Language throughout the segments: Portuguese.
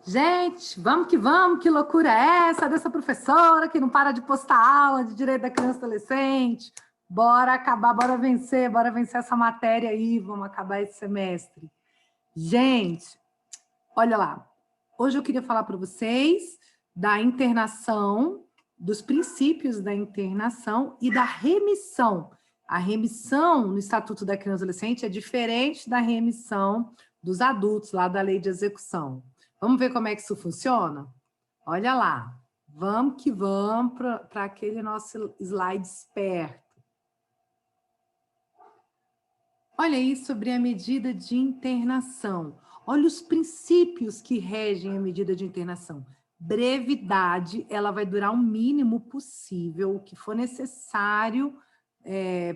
Gente, vamos, que loucura é essa dessa professora que não para de postar aula de direito da criança e adolescente? Bora acabar, bora vencer essa matéria aí, vamos acabar esse semestre. Gente, olha lá, hoje eu queria falar para vocês da internação, dos princípios da internação e da remissão. A remissão no Estatuto da Criança e Adolescente é diferente da remissão dos adultos, lá da lei de execução. Vamos ver como é que isso funciona? Olha lá, vamos que vamos para aquele nosso slide esperto. Olha aí sobre a medida de internação. Olha os princípios que regem a medida de internação. Brevidade, ela vai durar o mínimo possível, o que for necessário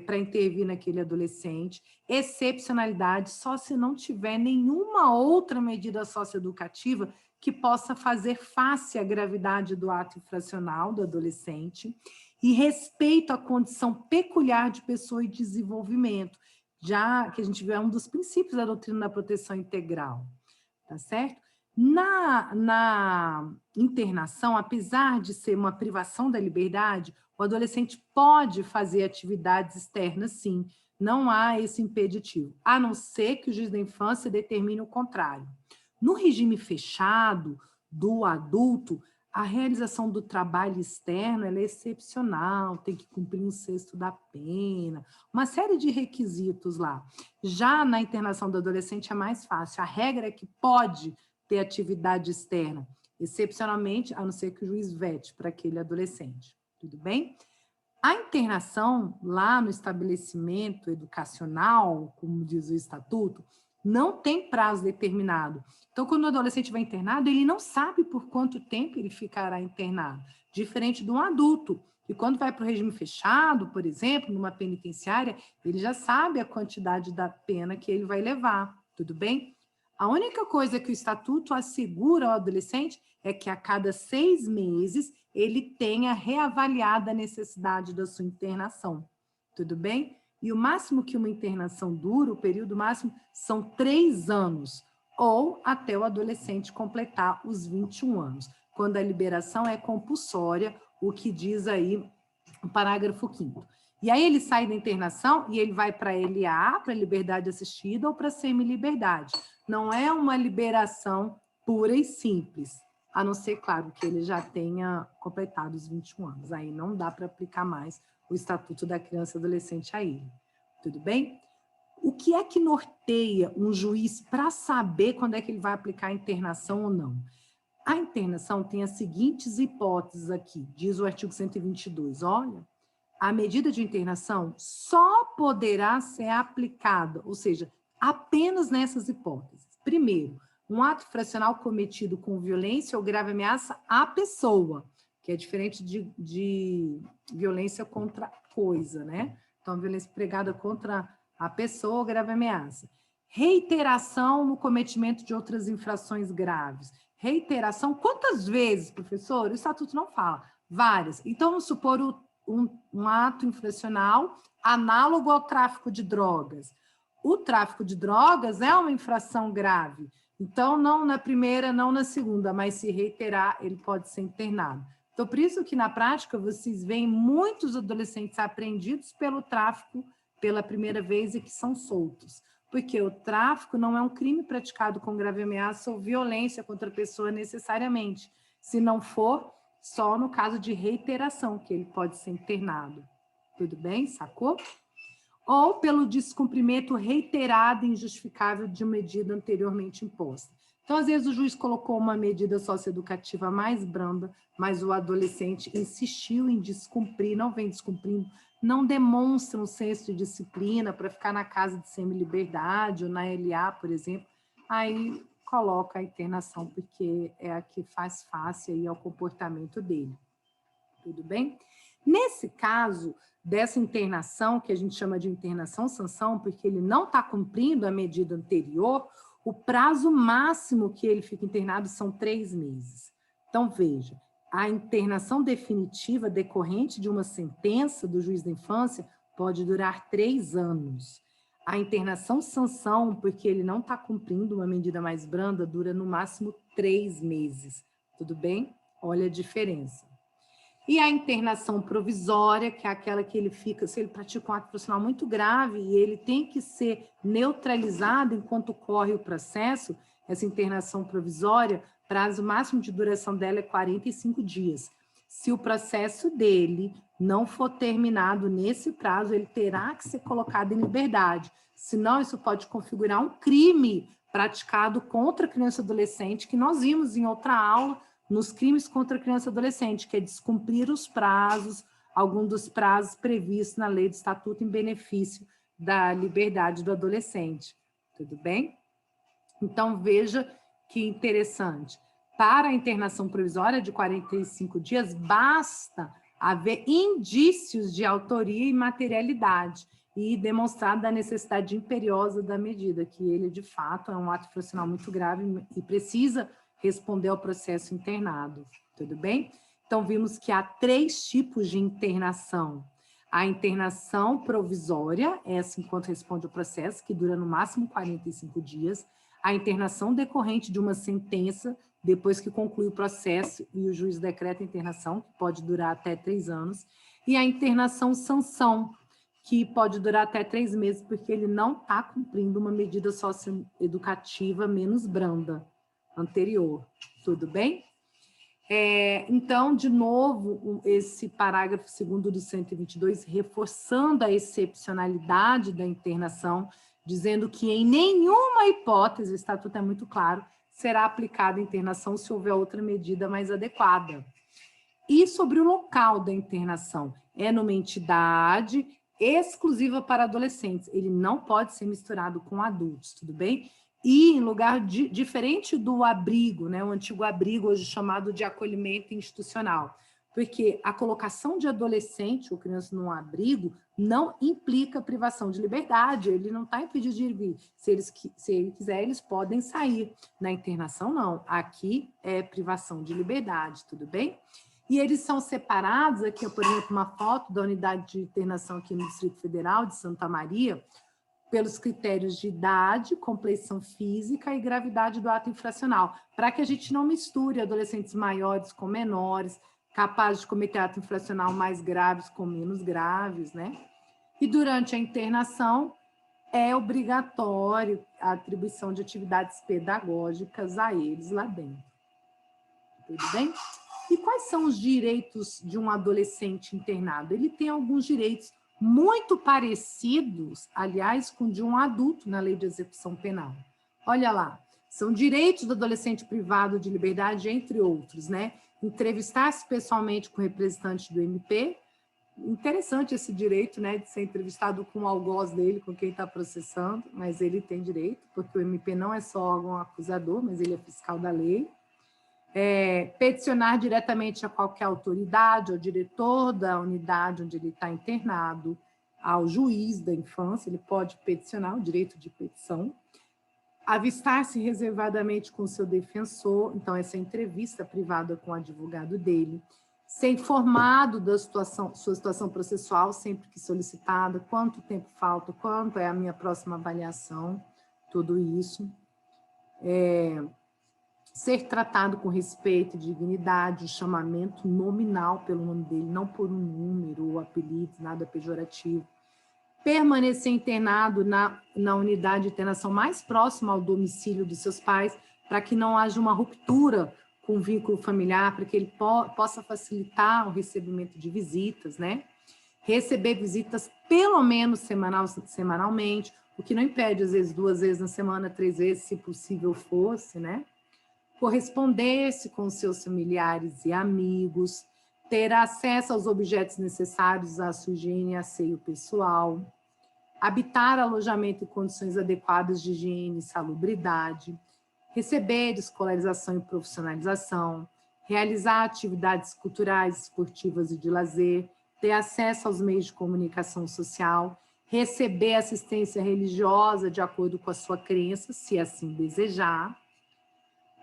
para intervir naquele adolescente. Excepcionalidade, só se não tiver nenhuma outra medida socioeducativa que possa fazer face à gravidade do ato infracional do adolescente. E respeito à condição peculiar de pessoa e desenvolvimento, já que a gente vê um dos princípios da doutrina da proteção integral, tá certo? Na internação, apesar de ser uma privação da liberdade, o adolescente pode fazer atividades externas, sim, não há esse impeditivo, a não ser que o juiz da infância determine o contrário. No regime fechado do adulto, a realização do trabalho externo ela é excepcional, tem que cumprir um sexto da pena, uma série de requisitos lá. Já na internação do adolescente é mais fácil, a regra é que pode ter atividade externa, excepcionalmente, a não ser que o juiz vete para aquele adolescente. Tudo bem? A internação lá no estabelecimento educacional, como diz o estatuto, não tem prazo determinado. Então, quando o adolescente vai internado, ele não sabe por quanto tempo ele ficará internado, diferente de um adulto, que quando vai para o regime fechado, por exemplo, numa penitenciária, ele já sabe a quantidade da pena que ele vai levar, tudo bem? A única coisa que o estatuto assegura ao adolescente é que a cada 6 meses ele tenha reavaliado a necessidade da sua internação, tudo bem? E o máximo que uma internação dura, o período máximo, são 3 anos, ou até o adolescente completar os 21 anos, quando a liberação é compulsória, o que diz aí o parágrafo 5º. E aí ele sai da internação e ele vai para a LA, para liberdade assistida, ou para semi-liberdade. Não é uma liberação pura e simples, a não ser, claro, que ele já tenha completado os 21 anos. Aí não dá para aplicar mais o Estatuto da Criança e Adolescente a ele. Tudo bem? O que é que norteia um juiz para saber quando é que ele vai aplicar a internação ou não? A internação tem as seguintes hipóteses aqui, diz o artigo 122. Olha, a medida de internação só poderá ser aplicada, ou seja, apenas nessas hipóteses. Primeiro, um ato infracional cometido com violência ou grave ameaça à pessoa, que é diferente de violência contra coisa, né? Então, violência empregada contra a pessoa ou grave ameaça. Reiteração no cometimento de outras infrações graves. Reiteração, quantas vezes, professor? O estatuto não fala. Várias. Então, vamos supor um ato infracional análogo ao tráfico de drogas. O tráfico de drogas é uma infração grave. Então, não na primeira, não na segunda, mas se reiterar, ele pode ser internado. Então, por isso que na prática vocês veem muitos adolescentes apreendidos pelo tráfico pela primeira vez e que são soltos. Porque o tráfico não é um crime praticado com grave ameaça ou violência contra a pessoa necessariamente. Se não for, só no caso de reiteração, que ele pode ser internado. Tudo bem? Sacou? Ou pelo descumprimento reiterado e injustificável de uma medida anteriormente imposta. Então, às vezes, o juiz colocou uma medida socioeducativa mais branda, mas o adolescente insistiu em descumprir, não vem descumprindo, não demonstra um senso de disciplina para ficar na casa de semi-liberdade ou na LA, por exemplo, aí coloca a internação, porque é a que faz face aí ao comportamento dele. Tudo bem? Nesse caso dessa internação, que a gente chama de internação-sanção, porque ele não está cumprindo a medida anterior, o prazo máximo que ele fica internado são 3 meses. Então, veja, a internação definitiva decorrente de uma sentença do juiz da infância pode durar 3 anos. A internação-sanção, porque ele não está cumprindo uma medida mais branda, dura no máximo 3 meses. Tudo bem? Olha a diferença. E a internação provisória, que é aquela que ele fica, se ele pratica um ato profissional muito grave e ele tem que ser neutralizado enquanto corre o processo, essa internação provisória, prazo máximo de duração dela é 45 dias. Se o processo dele não for terminado nesse prazo, ele terá que ser colocado em liberdade. Senão, isso pode configurar um crime praticado contra a criança e adolescente, que nós vimos em outra aula, nos crimes contra a criança e adolescente, que é descumprir os prazos, algum dos prazos previstos na lei do estatuto em benefício da liberdade do adolescente. Tudo bem? Então, veja que interessante. Para a internação provisória de 45 dias, basta haver indícios de autoria e materialidade e demonstrada a necessidade imperiosa da medida, que ele, de fato, é um ato profissional muito grave e precisa responder ao processo internado, tudo bem? Então, vimos que há 3 tipos de internação. A internação provisória, essa enquanto responde ao processo, que dura no máximo 45 dias. A internação decorrente de uma sentença, depois que conclui o processo e o juiz decreta a internação, que pode durar até 3 anos. E a internação sanção, que pode durar até 3 meses, porque ele não está cumprindo uma medida socioeducativa menos branda anterior. Tudo bem? Então, de novo, esse parágrafo 2º do 122, reforçando a excepcionalidade da internação, dizendo que em nenhuma hipótese, o estatuto é muito claro, será aplicada a internação se houver outra medida mais adequada. E sobre o local da internação, é numa entidade exclusiva para adolescentes, ele não pode ser misturado com adultos, tudo bem? E em lugar diferente do abrigo, né, o antigo abrigo, hoje chamado de acolhimento institucional, porque a colocação de adolescente ou criança num abrigo não implica privação de liberdade, ele não está impedido de vir. Se ele quiser, eles podem sair. Na internação, não. Aqui é privação de liberdade, tudo bem? E eles são separados, aqui, por exemplo, uma foto da unidade de internação aqui no Distrito Federal de Santa Maria, pelos critérios de idade, compleição física e gravidade do ato infracional, para que a gente não misture adolescentes maiores com menores, capazes de cometer ato infracional mais graves com menos graves, né? E durante a internação, é obrigatório a atribuição de atividades pedagógicas a eles lá dentro. Tudo bem? E quais são os direitos de um adolescente internado? Ele tem alguns direitos muito parecidos, aliás, com de um adulto na lei de execução penal. Olha lá, são direitos do adolescente privado de liberdade, entre outros, né? Entrevistar-se pessoalmente com o representante do MP. Interessante esse direito, né, de ser entrevistado com o algoz dele, com quem está processando, mas ele tem direito, porque o MP não é só órgão acusador, mas ele é fiscal da lei. Peticionar diretamente a qualquer autoridade, ao diretor da unidade onde ele está internado, ao juiz da infância, ele pode peticionar, o direito de petição. Avistar-se reservadamente com o seu defensor, então essa entrevista privada com o advogado dele. Ser informado da sua situação processual, sempre que solicitada, quanto tempo falta, quanto é a minha próxima avaliação, tudo isso. Ser tratado com respeito e dignidade, o chamamento nominal pelo nome dele, não por um número ou apelido, nada pejorativo. Permanecer internado na unidade de internação mais próxima ao domicílio dos seus pais, para que não haja uma ruptura com o vínculo familiar, para que ele possa facilitar o recebimento de visitas, né? Receber visitas pelo menos semanalmente, o que não impede, às vezes, 2 vezes na semana, 3 vezes, se possível fosse, né? Corresponder-se com seus familiares e amigos, ter acesso aos objetos necessários à sua higiene e asseio pessoal, habitar alojamento em condições adequadas de higiene e salubridade, receber escolarização e profissionalização, realizar atividades culturais, esportivas e de lazer, ter acesso aos meios de comunicação social, receber assistência religiosa de acordo com a sua crença, se assim desejar,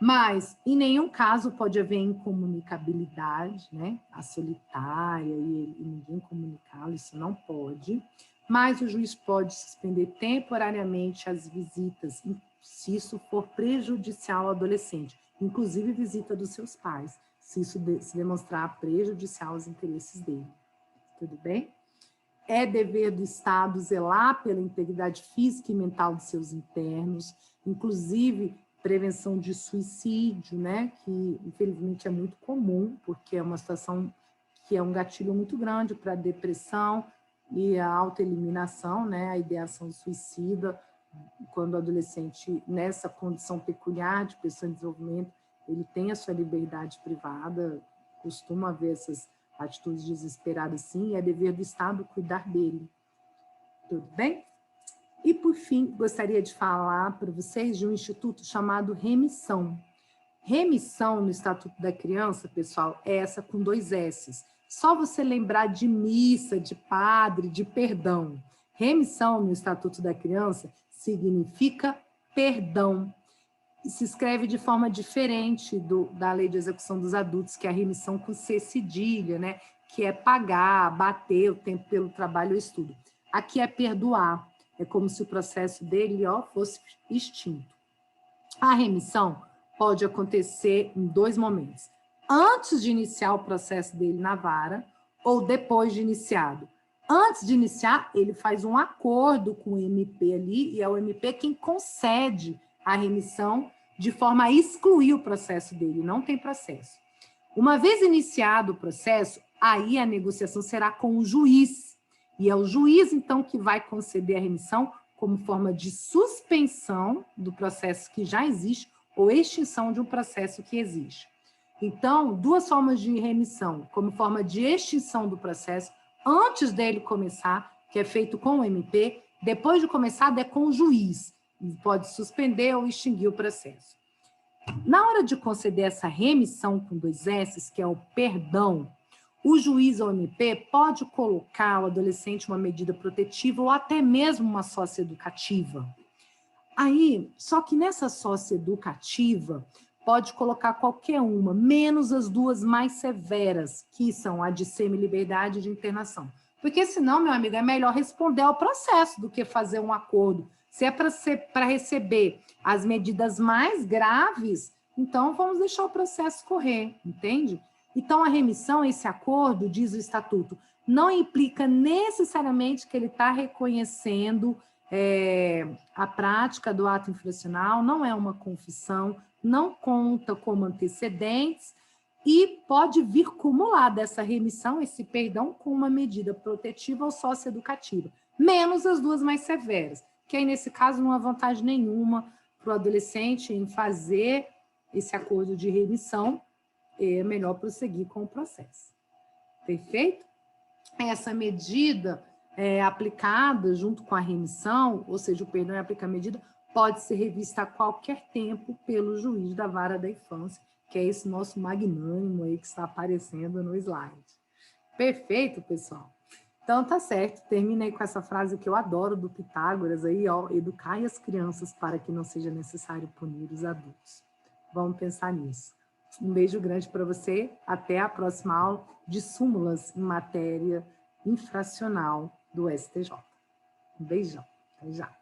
mas em nenhum caso pode haver incomunicabilidade, né? A solitária e ninguém comunicá-lo, isso não pode. Mas o juiz pode suspender temporariamente as visitas, se isso for prejudicial ao adolescente, inclusive visita dos seus pais, se isso se demonstrar prejudicial aos interesses dele. Tudo bem? É dever do Estado zelar pela integridade física e mental de seus internos, inclusive prevenção de suicídio, né, que infelizmente é muito comum, porque é uma situação que é um gatilho muito grande para a depressão e a autoeliminação, né, a ideação suicida, quando o adolescente, nessa condição peculiar de pessoa em desenvolvimento, ele tem a sua liberdade privada, costuma haver essas atitudes desesperadas, sim, e é dever do Estado cuidar dele. Tudo bem? E, por fim, gostaria de falar para vocês de um instituto chamado remissão. Remissão no Estatuto da Criança, pessoal, é essa com 2 S's. Só você lembrar de missa, de padre, de perdão. Remissão no Estatuto da Criança significa perdão. E se escreve de forma diferente da Lei de Execução dos Adultos, que é a remissão com C cedilha, né? Que é pagar, bater o tempo pelo trabalho ou estudo. Aqui é perdoar. É como se o processo dele fosse extinto. A remissão pode acontecer em 2 momentos. Antes de iniciar o processo dele na vara ou depois de iniciado. Antes de iniciar, ele faz um acordo com o MP ali, e é o MP quem concede a remissão de forma a excluir o processo dele, não tem processo. Uma vez iniciado o processo, aí a negociação será com o juiz, e é o juiz, então, que vai conceder a remissão como forma de suspensão do processo que já existe ou extinção de um processo que existe. Então, 2 formas de remissão, como forma de extinção do processo, antes dele começar, que é feito com o MP, depois de começar, é com o juiz, pode suspender ou extinguir o processo. Na hora de conceder essa remissão com 2 S's, que é o perdão, o juiz ou MP pode colocar ao adolescente uma medida protetiva ou até mesmo uma socioeducativa. Aí, só que nessa socioeducativa, pode colocar qualquer uma, menos as 2 mais severas, que são a de semi-liberdade e de internação. Porque senão, meu amigo, é melhor responder ao processo do que fazer um acordo. Se é para receber as medidas mais graves, então vamos deixar o processo correr, entende? Então, a remissão, esse acordo, diz o Estatuto, não implica necessariamente que ele está reconhecendo a prática do ato infracional, não é uma confissão, não conta como antecedentes e pode vir cumular dessa remissão, esse perdão, com uma medida protetiva ou socioeducativa, menos as 2 mais severas, que aí, nesse caso, não há vantagem nenhuma para o adolescente em fazer esse acordo de remissão, é melhor prosseguir com o processo. Perfeito? Essa medida aplicada junto com a remissão, ou seja, o perdão e aplicar a medida, pode ser revista a qualquer tempo pelo juiz da vara da infância, que é esse nosso magnânimo aí que está aparecendo no slide. Perfeito, pessoal? Então, tá certo. Terminei com essa frase que eu adoro do Pitágoras aí, ó, educai as crianças para que não seja necessário punir os adultos. Vamos pensar nisso. Um beijo grande para você. Até a próxima aula de súmulas em matéria infracional do STJ. Um beijão. Até já.